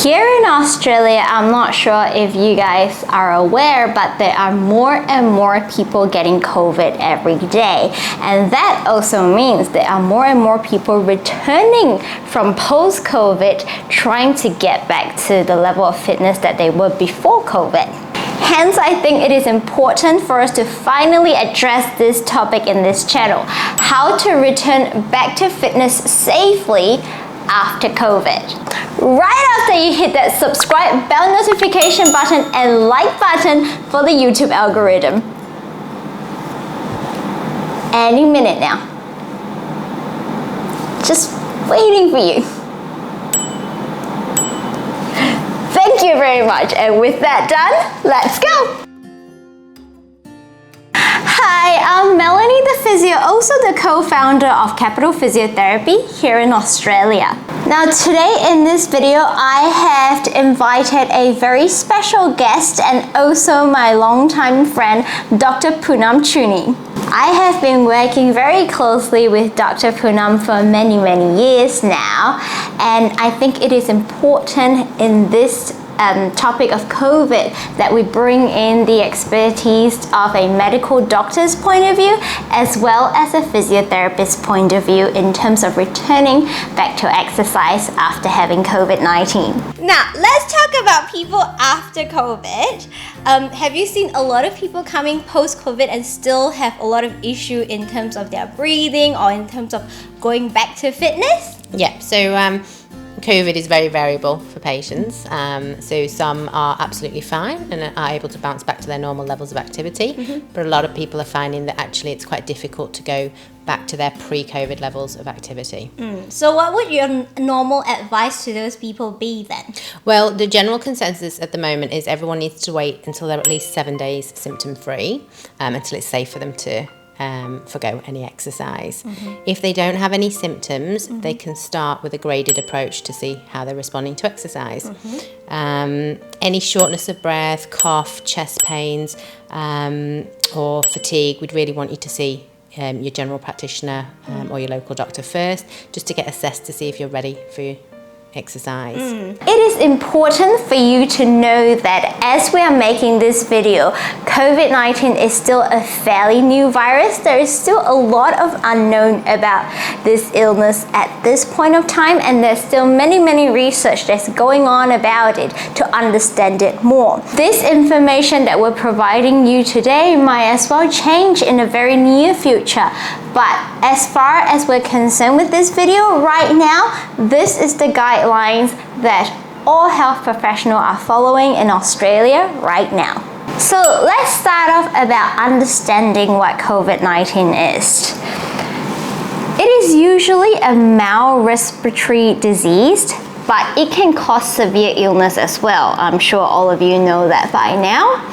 Here in Australia, I'm not sure if you guys are aware, but there are more and more people getting COVID every day. And that also means there are more and more people returning from post-COVID, trying to get back to the level of fitness that they were before COVID. Hence, I think it is important for us to finally address this topic in this channel, how to return back to fitness safely after COVID. Right after you hit that subscribe bell notification button and like button for the YouTube algorithm. Any minute now. Just waiting for you. Thank you very much, and with that done, let's go! Hi, I'm Melanie the Physio, also the co-founder of Capital Physiotherapy here in Australia. Now today in this video, I have invited a very special guest and also my longtime friend, Dr. Poonam Chuni. I have been working very closely with Dr. Poonam for many years now, and I think it is important in this topic of COVID that we bring in the expertise of a medical doctor's point of view as well as a physiotherapist's point of view in terms of returning back to exercise after having COVID-19. Now, let's talk about people after COVID. Have you seen a lot of people coming post-COVID and still have a lot of issue in terms of their breathing or in terms of going back to fitness? Yeah, so COVID is very variable for patients. So some are absolutely fine and are able to bounce back to their normal levels of activity, but a lot of people are finding that actually it's quite difficult to go back to their pre-COVID levels of activity. So what would your normal advice to those people be then? Well, the general consensus at the moment is everyone needs to wait until they're at least 7 days symptom-free, until it's safe for them to forgo any exercise. If they don't have any symptoms, they can start with a graded approach to see how they're responding to exercise. Any shortness of breath, cough, chest pains, or fatigue, we'd really want you to see your general practitioner or your local doctor first, just to get assessed to see if you're ready for exercise. It is important for you to know that as we are making this video, COVID-19 is still a fairly new virus. There is still a lot of unknown about this illness at this point of time, and there's still many research that's going on about it to understand it more. This information that we're providing you today might as well change in a very near future. But as far as we're concerned with this video right now, this is the guidelines that all health professionals are following in Australia right now. So let's start off about understanding what COVID-19 is. It is usually a mild respiratory disease, but it can cause severe illness as well. I'm sure all of you know that by now.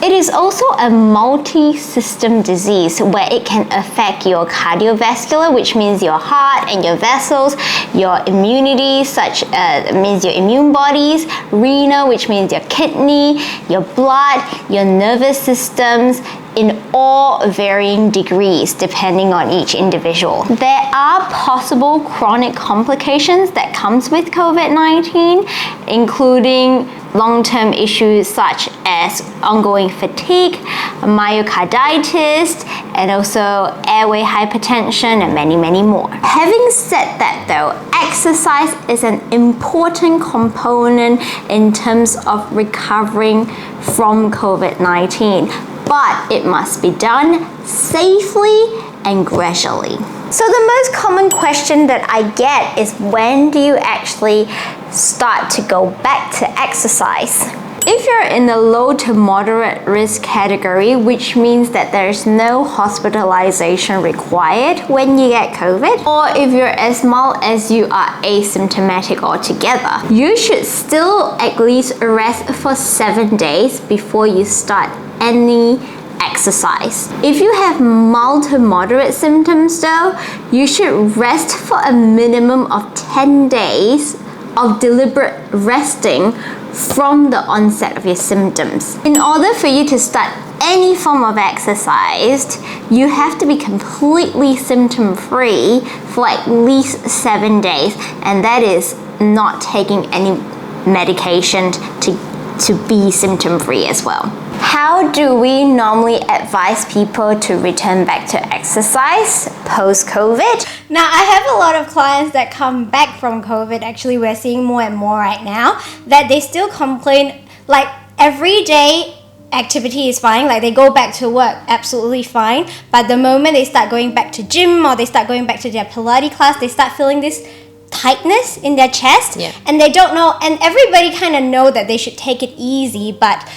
It is also a multi-system disease where it can affect your cardiovascular, which means your heart and your vessels, your immunity, such means your immune bodies, renal, which means your kidney, your blood, your nervous systems, in all varying degrees depending on each individual. There are possible chronic complications that comes with COVID-19, including long-term issues such as ongoing fatigue, myocarditis, and also airway hypertension, and many more. Having said that though, exercise is an important component in terms of recovering from COVID-19, but it must be done safely and gradually. So the most common question that I get is, when do you actually start to go back to exercise? If you're in the low to moderate risk category, which means that there's no hospitalization required when you get COVID, or if you're as mild as you are asymptomatic altogether, you should still at least rest for 7 days before you start any exercise. If you have mild to moderate symptoms though, you should rest for a minimum of 10 days of deliberate resting from the onset of your symptoms. In order for you to start any form of exercise, you have to be completely symptom-free for at least 7 days, and that is not taking any medication to be symptom-free as well. How do we normally advise people to return back to exercise post-COVID? Now, I have a lot of clients that come back from COVID. Actually, we're seeing more and more right now that they still complain like everyday activity is fine, like they go back to work absolutely fine, but the moment they start going back to gym or they start going back to their Pilates class, they start feeling this tightness in their chest, and they don't know, and everybody kind of know that they should take it easy, but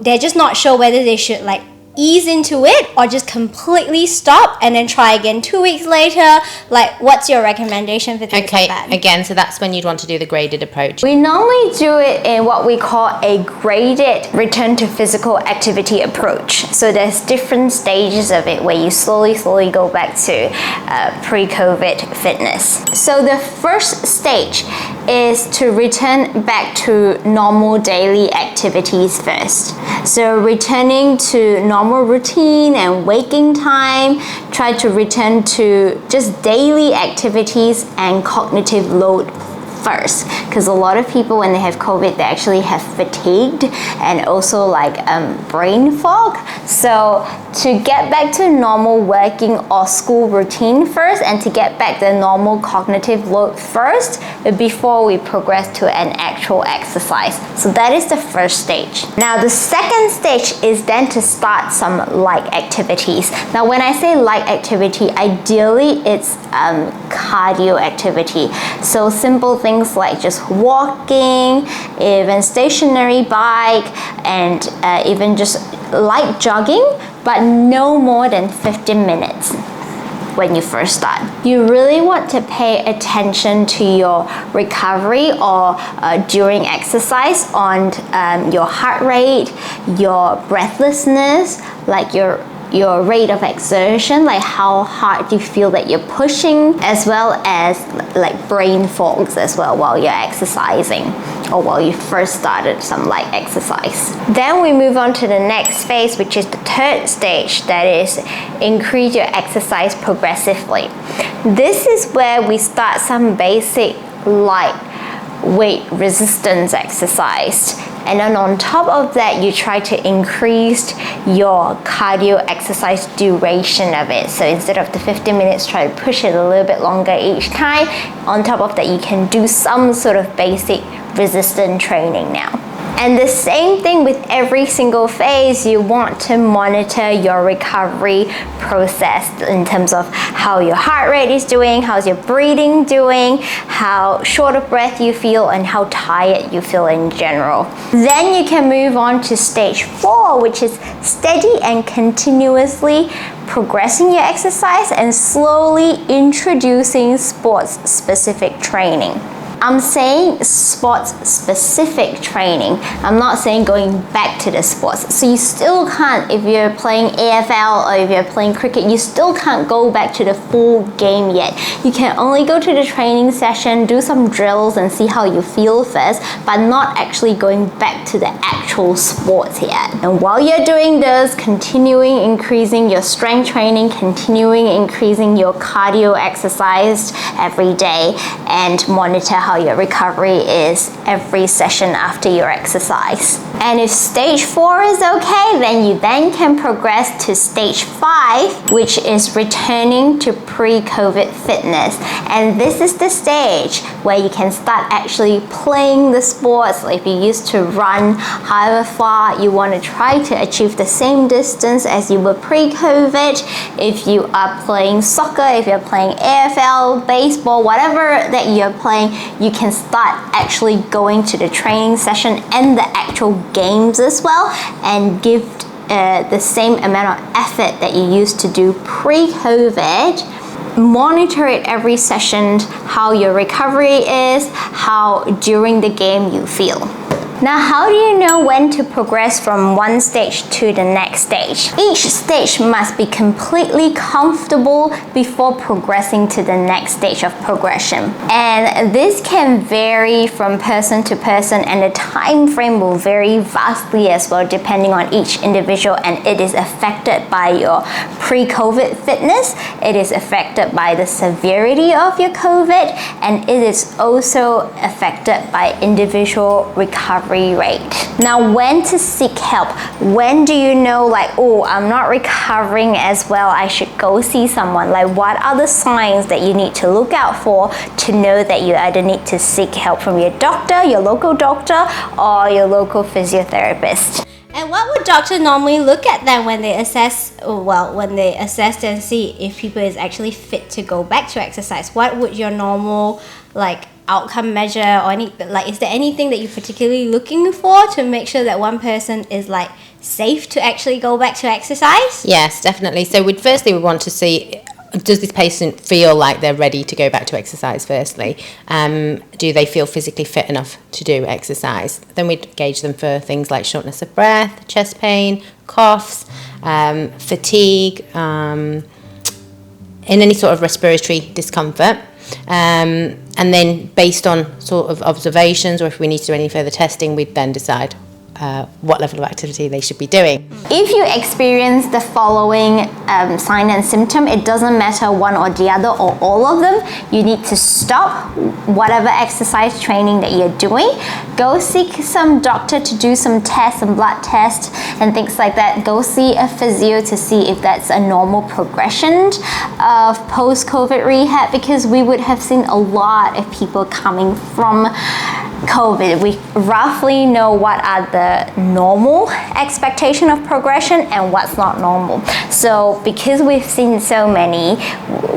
they're just not sure whether they should like ease into it or just completely stop and then try again 2 weeks later. Like, what's your recommendation for things like that? Again, so that's when you'd want to do the graded approach. We normally do it in what we call a graded return to physical activity approach. So there's different stages of it where you slowly go back to pre-COVID fitness. So the first stage is to return back to normal daily activities first. So returning to normal routine and waking time, try to return to just daily activities and cognitive load first, because a lot of people when they have COVID, they actually have fatigued and also like brain fog. So to get back to normal working or school routine first, and to get back the normal cognitive load first before we progress to an actual exercise. So that is the first stage. Now the second stage is then to start some light activities. Now when I say light activity, ideally it's cardio activity. So simple things like just walking, even stationary bike, and even just light jogging, but no more than 15 minutes when you first start. You really want to pay attention to your recovery or during exercise on your heart rate, your breathlessness, like your rate of exertion, like how hard you feel that you're pushing, as well as like brain fogs as well while you're exercising or while you first started some light exercise. Then we move on to the next phase, which is the third stage, that is increase your exercise progressively. This is where we start some basic light weight resistance exercise, and then on top of that you try to increase your cardio exercise duration of it. So instead of the 15 minutes, try to push it a little bit longer each time. On top of that, you can do some sort of basic resistance training now. And the same thing with every single phase, you want to monitor your recovery process in terms of how your heart rate is doing, how's your breathing doing, how short of breath you feel, and how tired you feel in general. Then you can move on to stage 4, which is steady and continuously progressing your exercise and slowly introducing sports-specific training. I'm saying sports-specific training. I'm not saying going back to the sports. So you still can't, if you're playing AFL or if you're playing cricket, you still can't go back to the full game yet. You can only go to the training session, do some drills and see how you feel first, but not actually going back to the actual sports yet. And while you're doing this, continuing increasing your strength training, continuing increasing your cardio exercise every day, and monitor how your recovery is every session after your exercise. And if stage 4 is okay, then you then can progress to stage 5, which is returning to pre-COVID fitness. And this is the stage where you can start actually playing the sports. Like if you used to run however far, you want to try to achieve the same distance as you were pre-COVID. If you are playing soccer, if you're playing AFL, baseball, whatever that you're playing, you can start actually going to the training session and the actual games as well, and give the same amount of effort that you used to do pre-COVID. Monitor it every session, how your recovery is, how during the game you feel. Now, how do you know when to progress from one stage to the next stage? Each stage must be completely comfortable before progressing to the next stage of progression. And this can vary from person to person, and the time frame will vary vastly as well depending on each individual, and it is affected by your pre-COVID fitness, it is affected by the severity of your COVID, and it is also affected by individual recovery rate. Now, when to seek help? When do you know, like, oh, I'm not recovering as well, I should go see someone? Like, what are the signs that you need to look out for to know that you either need to seek help from your doctor, your local doctor, or your local physiotherapist? And what would doctor normally look at then when they assess, and see if people is actually fit to go back to exercise? What would your normal outcome measure, or is there anything that you're particularly looking for to make sure that one person is safe to actually go back to exercise? Yes, definitely. So we want to see, does this patient feel like they're ready to go back to exercise firstly? Do they feel physically fit enough to do exercise? Then we'd gauge them for things like shortness of breath, chest pain, coughs, fatigue, and any sort of respiratory discomfort. And then based on sort of observations, or if we need to do any further testing, we'd then decide what level of activity they should be doing. If you experience the following sign and symptom, it doesn't matter one or the other or all of them, you need to stop whatever exercise training that you're doing. Go seek some doctor to do some tests, some blood tests and things like that. Go see a physio to see if that's a normal progression of post-COVID rehab, because we would have seen a lot of people coming from COVID. We roughly know what are the normal expectation of progression and what's not normal. So because we've seen so many,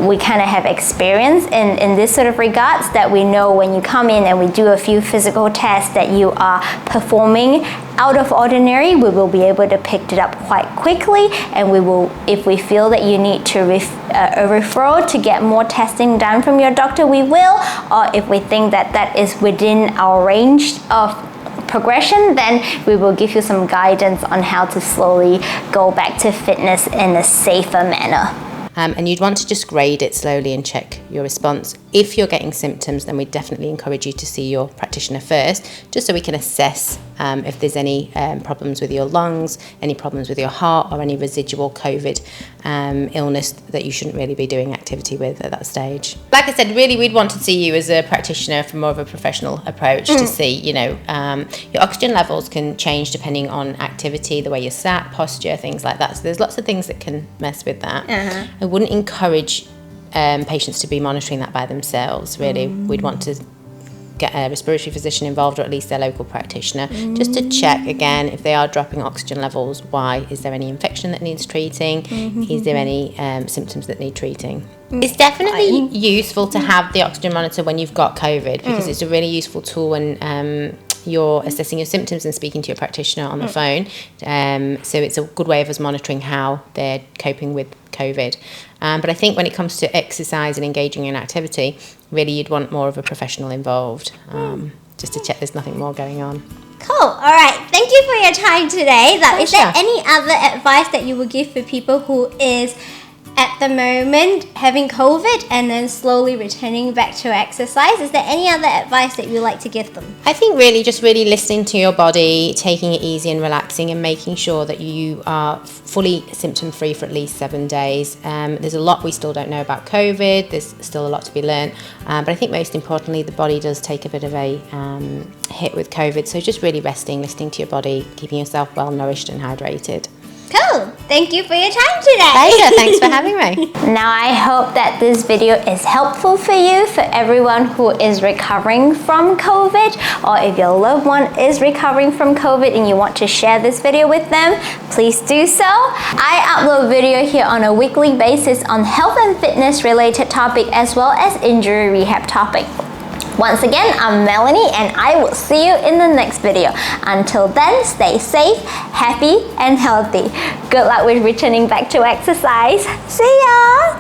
we kind of have experience in this sort of regards, that we know when you come in and we do a few physical tests that you are performing out of ordinary, we will be able to pick it up quite quickly, and we will, if we feel that you need to a referral to get more testing done from your doctor, we will, or if we think that that is within our range of progression, then we will give you some guidance on how to slowly go back to fitness in a safer manner. And you'd want to just grade it slowly and check your response. If you're getting symptoms, then we definitely encourage you to see your practitioner first, just so we can assess if there's any problems with your lungs, any problems with your heart, or any residual COVID illness that you shouldn't really be doing activity with at that stage. Like I said, really we'd want to see you as a practitioner from more of a professional approach to see, your oxygen levels can change depending on activity, the way you're sat, posture, things like that. So there's lots of things that can mess with that. I wouldn't encourage patients to be monitoring that by themselves, really. We'd want to get a respiratory physician involved, or at least their local practitioner, just to check again if they are dropping oxygen levels. Why? Is there any infection that needs treating? Is there any symptoms that need treating? It's definitely useful to have the oxygen monitor when you've got COVID, because it's a really useful tool when you're assessing your symptoms and speaking to your practitioner on the phone. So it's a good way of us monitoring how they're coping with COVID. But I think when it comes to exercise and engaging in activity, really you'd want more of a professional involved, just to check there's nothing more going on. Cool. All right. Thank you for your time today. Is there any other advice that you would give for people who is at the moment having COVID and then slowly returning back to exercise? Is there any other advice that you'd like to give them? I think really just really listening to your body, taking it easy and relaxing, and making sure that you are fully symptom free for at least 7 days. There's a lot we still don't know about COVID. There's still a lot to be learned. But I think most importantly, the body does take a bit of a hit with COVID. So just really resting, listening to your body, keeping yourself well nourished and hydrated. Cool. Thank you for your time today. Pleasure. Thanks for having me. Now, I hope that this video is helpful for you, for everyone who is recovering from COVID, or if your loved one is recovering from COVID and you want to share this video with them, please do so. I upload video here on a weekly basis on health and fitness related topic, as well as injury rehab topic. Once again, I'm Melanie, and I will see you in the next video. Until then, stay safe, happy, and healthy. Good luck with returning back to exercise. See ya!